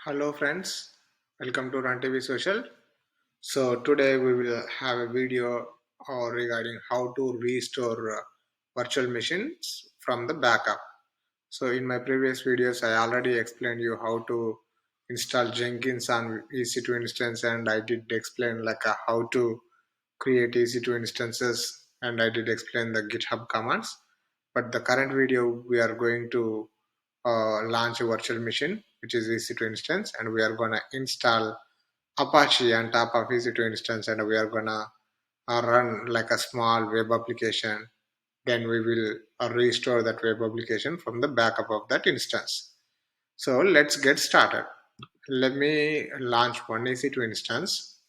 Hello friends, welcome to Run TV Social. So today we will have a video regarding how to restore virtual machines from the backup. So in my previous videos I already explained you how to install Jenkins on EC2 instance, and I did explain how to create EC2 instances, and I did explain the GitHub commands. But the current video we are going to launch a virtual machine which is EC2 instance, and we are gonna install Apache on top of EC2 instance, and we are gonna run like a small web application. Then we will restore that web application from the backup of that instance. So let's get started. Let me launch one EC2 instance.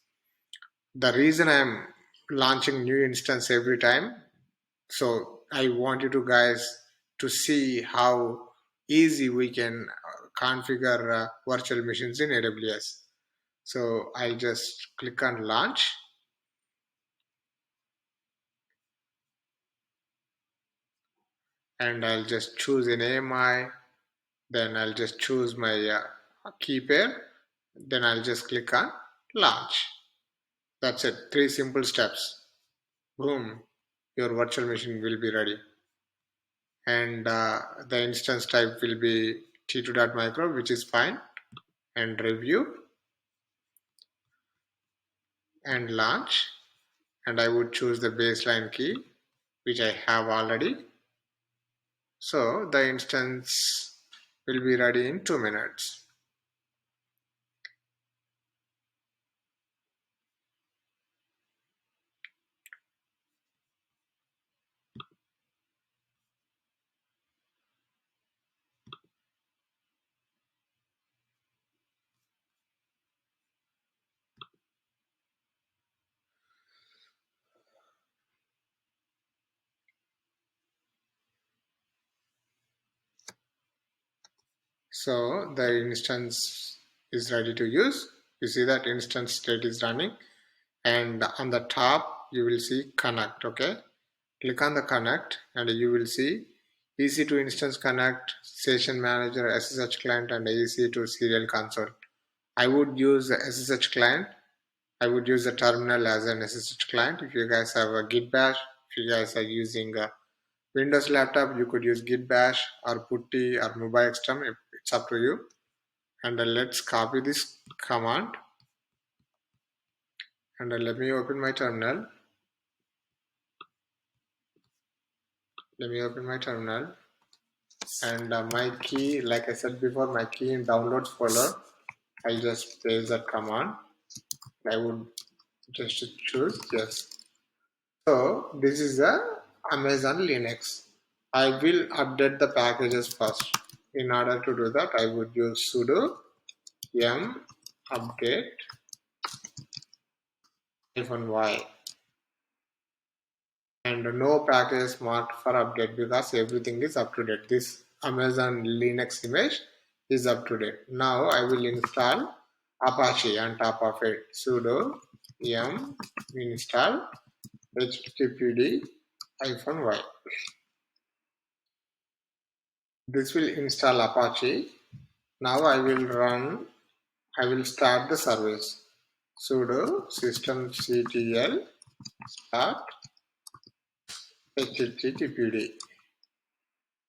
The reason I'm launching new instance every time, so I want you to guys to see how easy we can configure virtual machines in AWS. So I'll just click on launch, and I'll just choose an AMI. Then I'll just choose my key pair. Then I'll just click on launch. That's it. 3 simple steps. Boom, your virtual machine will be ready. And the instance type will be t2.micro, which is fine. And review and launch. And I would choose the baseline key, which I have already. So the instance will be ready in 2 minutes. So the instance is ready to use. You see that instance state is running, and on the top you will see connect. Okay, click on the connect and you will see EC2 instance connect, session manager, SSH client, and EC2 serial console. I would use the SSH client. I would use the terminal as an SSH client. If you guys have a Git bash, if you guys are using a Windows laptop, you could use Git bash or putty or mobile xterm. It's up to you. And let's copy this command, and let me open my terminal. And my key, like I said before, my key in downloads folder, I'll just paste that command. I would just choose yes. So this is the Amazon Linux. I will update the packages first. In order to do that, I would use sudo yum update -y, and no package marked for update because everything is up to date. This Amazon Linux image is up to date. Now I will install Apache on top of it. Sudo yum install httpd-y. This will install Apache. Now I will start the service. Sudo systemctl start httpd.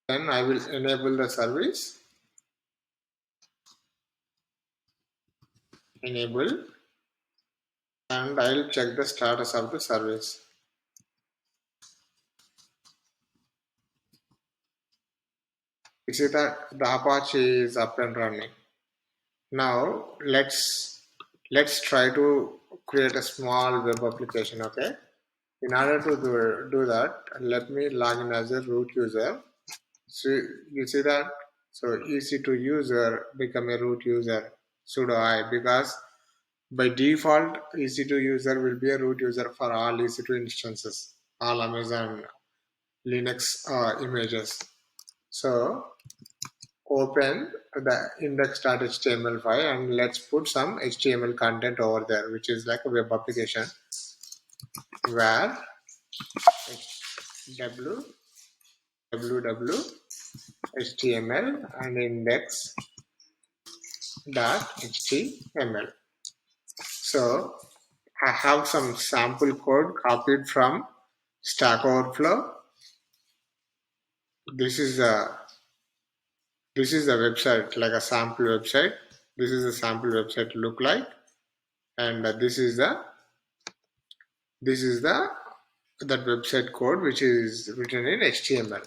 Then I will enable the service. Enable, and I will check the status of the service. You see that the Apache is up and running. Now let's try to create a small web application. Okay. In order to do that, let me log in as a root user. So you see that, so EC2 user become a root user, sudo I, because by default EC2 user will be a root user for all EC2 instances, all Amazon Linux images. So open the index.html file and let's put some HTML content over there, which is like a web application, where www HTML and index .html. So I have some sample code copied from Stack Overflow. This is a website, like a sample website. This is a sample website look like, and this is the that website code which is written in HTML.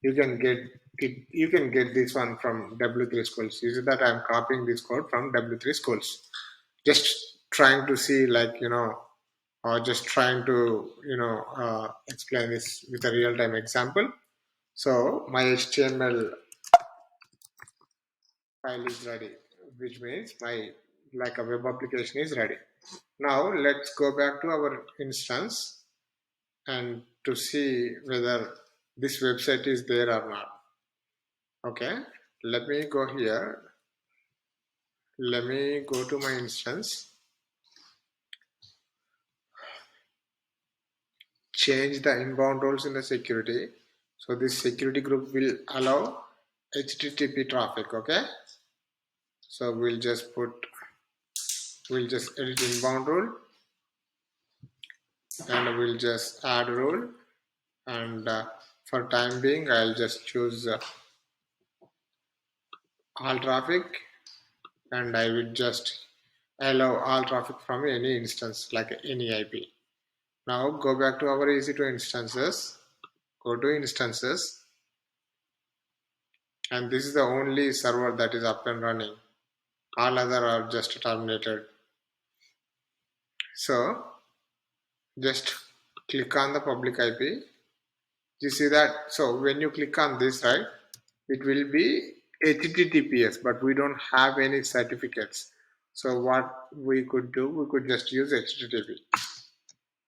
You can get it. You can get this one from W3 Schools. Is that I'm copying this code from W3 Schools. Just trying to see, like, or just trying to explain this with a real-time example. So my HTML file is ready, which means my, like, a web application is ready. Now let's go back to our instance and to see whether this website is there or not. Okay, let me go here. Let me go to my instance, change the inbound roles in the security. So this security group will allow HTTP traffic. Okay, so we'll just edit inbound role, and we'll just add role, and for time being I'll just choose all traffic, and I will just allow all traffic from any instance, like any IP. Now go back to our EC2 instances, go to instances, and this is the only server that is up and running. All other are just terminated. So just click on the public IP. You see that? So when you click on this, right, it will be HTTPS, but we don't have any certificates. So what we could do, we could just use HTTP.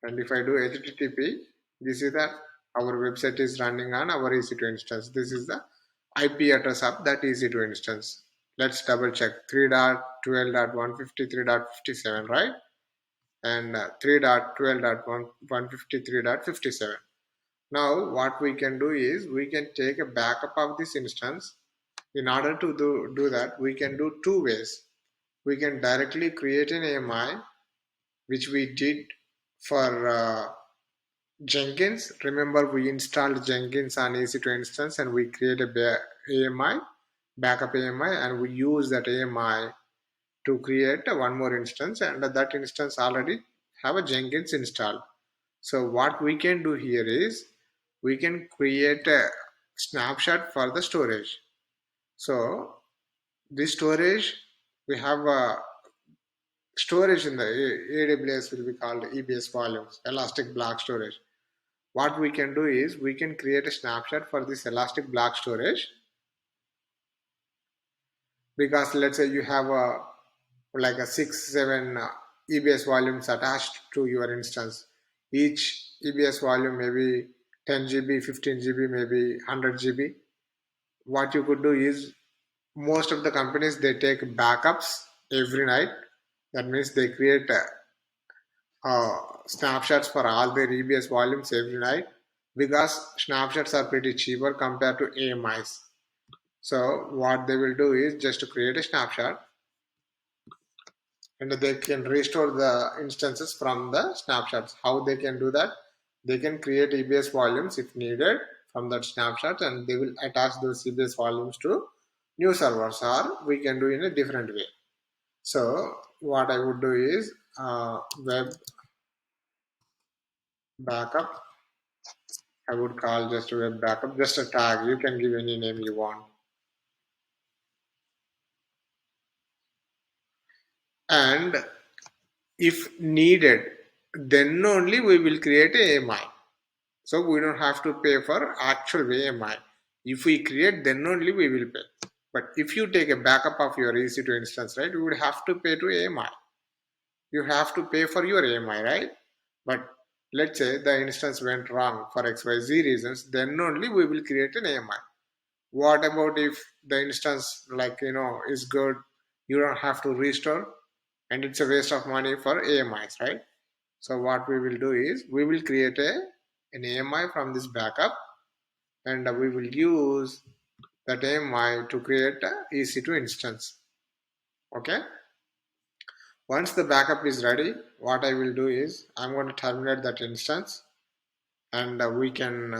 And if I do HTTP, you see that our website is running on our EC2 instance. This is the IP address of that EC2 instance. Let's double check 3.12.153.57, right? And 3.12.153.57. Now what we can do is we can take a backup of this instance. In order to do that, we can do two ways. We can directly create an AMI, which we did for Jenkins. Remember, we installed Jenkins on EC2 instance, and we created a AMI, backup AMI, and we use that AMI to create one more instance, and that instance already have a Jenkins installed. So what we can do here is we can create a snapshot for the storage. So this storage, we have a storage in the AWS will be called EBS volumes, elastic block storage. What we can do is we can create a snapshot for this elastic block storage, because let's say you have like a 6-7 EBS volumes attached to your instance. Each EBS volume may be 10 GB, 15 GB, maybe 100 GB. What you could do is, most of the companies, they take backups every night. That means they create snapshots for all their EBS volumes every night, because snapshots are pretty cheaper compared to AMIs. So what they will do is just to create a snapshot, and they can restore the instances from the snapshots. How they can do that? They can create EBS volumes if needed from that snapshot, and they will attach those EBS volumes to new servers, or we can do in a different way. So what I would do is web backup. I would call just a web backup, just a tag. You can give any name you want. And if needed, then only we will create a AMI. So we don't have to pay for actual AMI. If we create, then only we will pay. But if you take a backup of your EC2 instance, right, you would have to pay to AMI. You have to pay for your AMI, right? But let's say the instance went wrong for XYZ reasons, then only we will create an AMI. What about if the instance, like, is good, you don't have to restore, and it's a waste of money for AMIs, right? So what we will do is we will create an AMI from this backup, and we will use that AMI to create a EC2 instance. Okay. Once the backup is ready, what I will do is I'm going to terminate that instance, and we can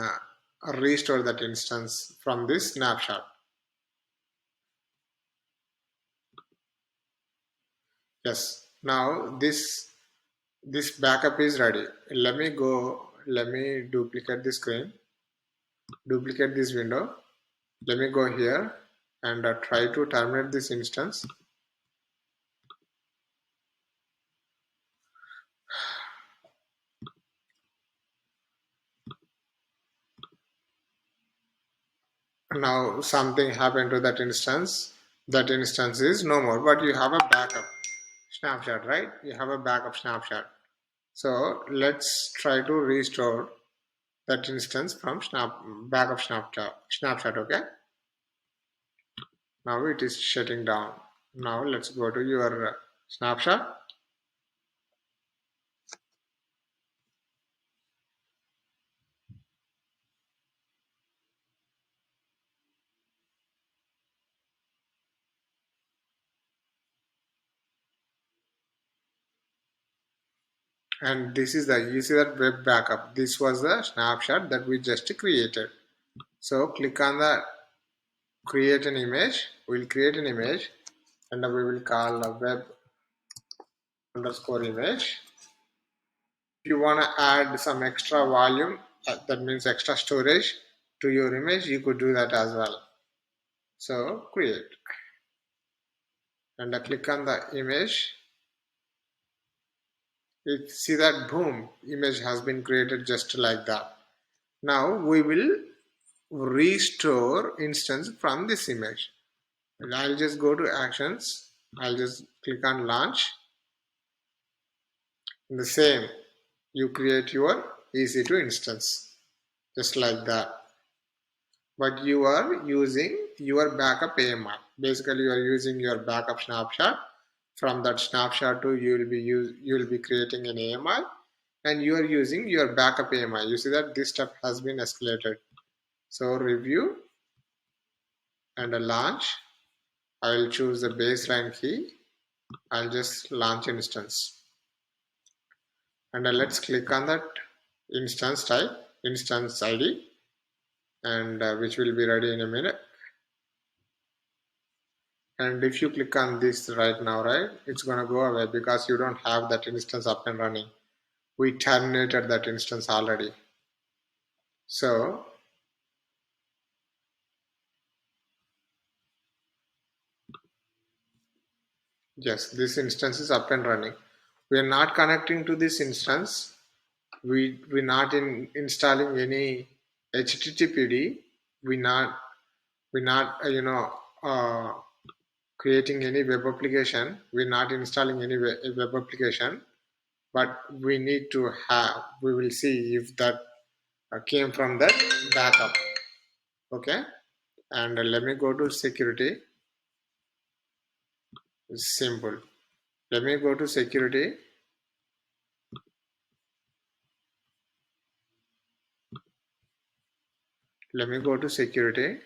restore that instance from this snapshot. Yes, now this backup is ready. Let me duplicate the screen, duplicate this window. Let me go here and try to terminate this instance. Now something happened to that instance. That instance is no more, but you have a backup snapshot, right? You have a backup snapshot. So let's try to restore that instance from backup snapshot. Okay. Now it is shutting down. Now let's go to your snapshot. And this is you see that web backup. This was the snapshot that we just created. So click on the create an image. We'll create an image and we will call a web underscore image. If you want to add some extra volume, that means extra storage to your image, you could do that as well. So create and click on the image. You see that boom, image has been created just like that. Now we will restore instance from this image. And I'll just go to actions. I'll just click on launch. In the same, you create your EC2 instance just like that. But you are using your backup AMI. Basically, you are using your backup snapshot. From that snapshot to you will be creating an AMI, and you are using your backup AMI. You see that this step has been escalated. So review and a launch. I will choose the baseline key. I'll just launch instance. And let's click on that instance type, instance ID, and which will be ready in a minute. And if you click on this right now, right, it's gonna go away because you don't have that instance up and running. We terminated that instance already. So yes, this instance is up and running. We are not connecting to this instance. We're not installing any HTTPD. We're not creating any web application. We're not installing any web application, but we need to have. We will see if that came from that backup. Okay, and let me go to security. It's simple. Let me go to security. Let me go to security.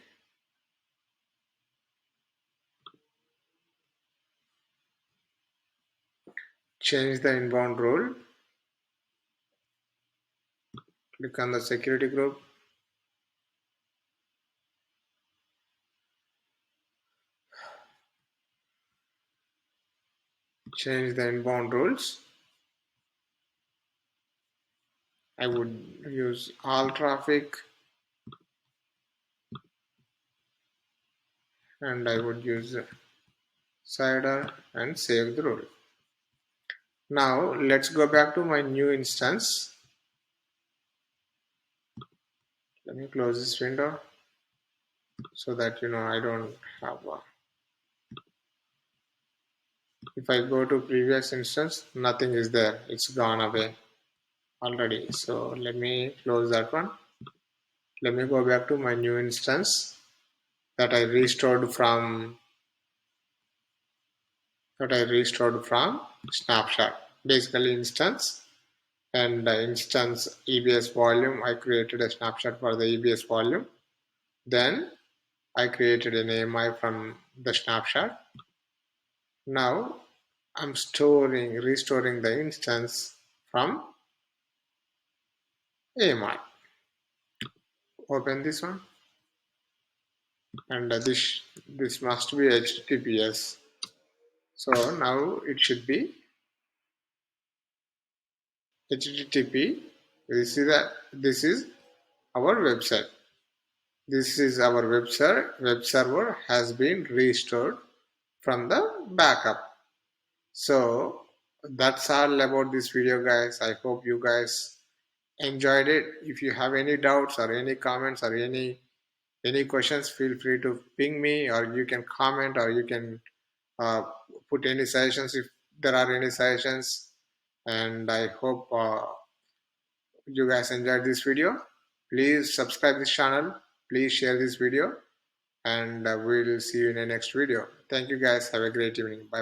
Change the inbound rule. Click on the security group. Change the inbound rules. I would use all traffic, and I would use cider and save the rule. Now let's go back to my new instance. Let me close this window so that I don't have if I go to previous instance, nothing is there. It's gone away already. So let me close that one. Let me go back to my new instance that I restored from snapshot. Basically instance and instance EBS volume. I created a snapshot for the EBS volume. Then I created an AMI from the snapshot. Now I'm restoring the instance from AMI. Open this one, and this must be HTTPS. So now it should be HTTP. This is our website. This is our web server has been restored from the backup. So that's all about this video, guys. I hope you guys enjoyed it. If you have any doubts or any comments or any questions, feel free to ping me, or you can comment, or you can uh, put any suggestions if there are any suggestions. And I hope you guys enjoyed this video. Please subscribe this channel, please share this video, and we'll see you in the next video. Thank you guys. Have a great evening. Bye.